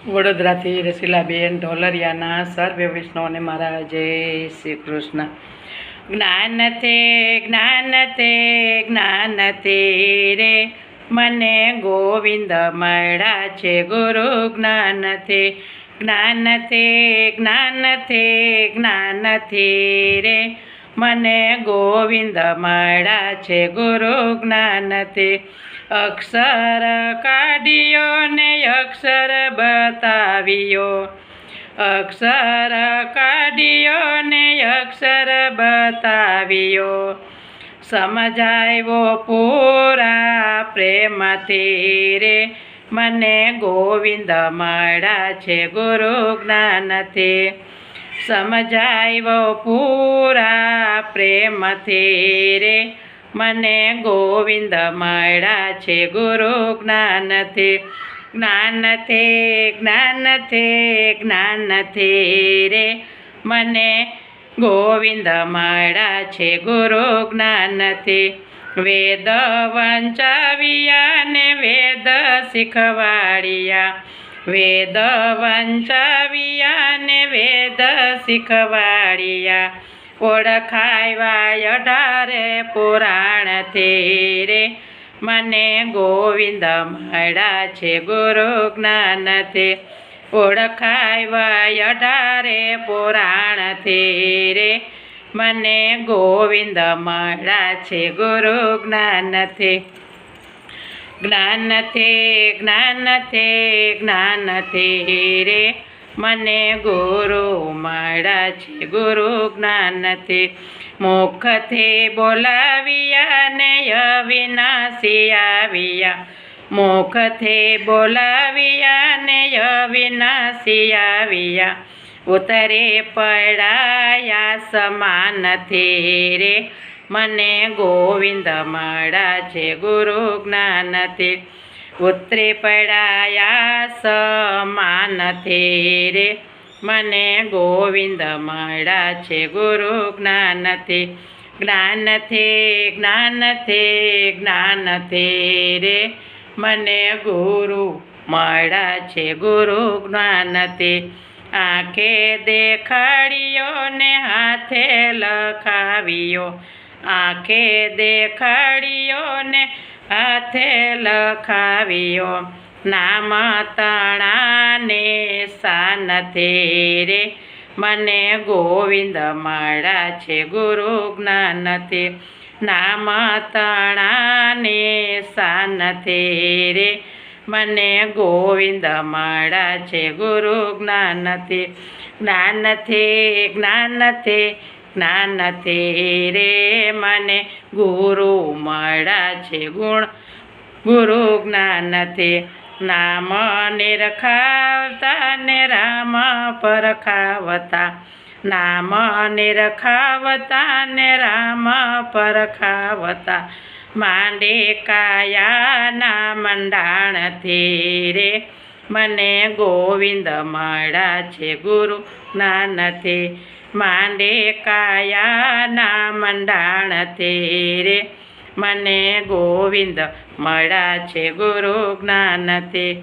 વડોદરાથી રસીલાબેન ઢોલરિયાના સર્વે વૈષ્ણવને મારા જય શ્રી કૃષ્ણ. જ્ઞાન તે રે મને ગોવિંદ મળ્યા છે ગુરુ. જ્ઞાન તે રે મને ગોવિંદ મળ્યા છે ગુરુ. જ્ઞાન તે અક્ષર કાઢ્યો ને અક્ષર બતાવ્યો, અક્ષર કાઢ્યો ને અક્ષર બતાવ્યો, સમજાવ્યો પૂરા પ્રેમથી રે મને ગોવિંદ મળ્યા છે ગુરુ. જ્ઞાનથી સમજાવ્યો પૂરા પ્રેમથી રે મને ગોવિંદ મળ્યા છે ગુરુ. જ્ઞાનથી રે મને ગોવિંદ મળ્યા છે ગુરુ. જ્ઞાનથી વેદ વંચાવ્યા ને વેદ શીખવાડ્યા, વેદ વંચાવ્યા ને વેદ શીખવાડ્યા, ઓળખાવ્યા 18 પુરાણથી રે મને ગોવિંદ મળ્યા છે ગુરુ. જ્ઞાનથી ઓળખાવ્યા 18 પુરાણથી રે મને ગોવિંદ મળ્યા છે ગુરુ. જ્ઞાનથી રે મને ગુરુ મળ્યા છે ગુરુ. જ્ઞાનથી મુખથી બોલાવ્યા ને અવિનાશી આવ્યા, મુખથી બોલાવ્યા ને અવિનાશી આવ્યા, ઉતરે પડાયા સમાનથી રે મને ગોવિંદ મળ્યા છે ગુરુ. જ્ઞાનથી ઉતરે પડાયા સમાનથી રે મને ગોવિંદ મળ્યા છે ગુરુ. જ્ઞાનથી રે મને ગુરુ મળ્યા છે ગુરુ. જ્ઞાનથી આંખે દેખાડ્યો ને હાથે લખાવ્યો, આંખે દેખાડ્યો ને હાથે લખાવ્યો, નામ તણાને શાનથી રે મને ગોવિંદ મળ્યા છે ગુરુ. જ્ઞાનથી નામ તણાને શાનથી રે મને ગોવિંદ મળ્યા છે ગુરુ. જ્ઞાનથી રે મને ગુરુ મળ્યા છે ગુરુ. જ્ઞાનથી નામ નિરખાવતા ને રામ પરખાવતા, નામ નિરખાવતા ને રામ પરખાવતા, માંડે કાયાના મંડાણથી રે મને ગોવિંદ મળ્યા છે ગુરુ. જ્ઞાનથી માંડે કાયાના મંડાણથી રે મને ગોવિંદ મળ્યા છે ગુરુ. જ્ઞાનથી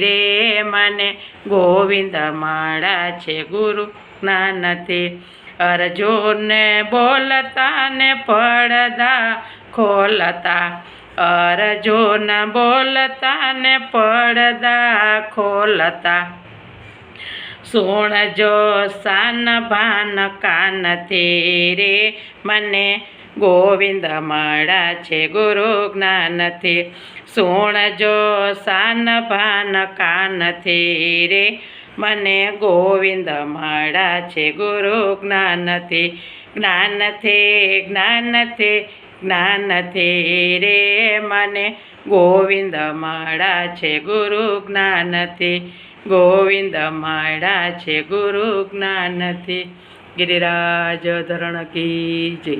રે મને ગોવિંદ મળ્યા છે ગુરુ. જ્ઞાનથી અર્જુનને બોલતા ને પડદા ખોલતા, અર્જુન બોલતા ને પડદા ખોલતા, સુણજો શાન ભાન કાનથી રે મને ગોવિંદ મળ્યા છે ગુરુ. જ્ઞાનથી સુણજો શાન ભાન કાનથી રે મને ગોવિંદ મળ્યા છે ગુરુ. જ્ઞાનથી રે મને ગોવિંદ મળ્યા છે ગુરુ. જ્ઞાનથી ગોવિંદ મળ્યા છે ગુરુ. જ્ઞાનથી. ગિરિરાજ ધરણ કી જય.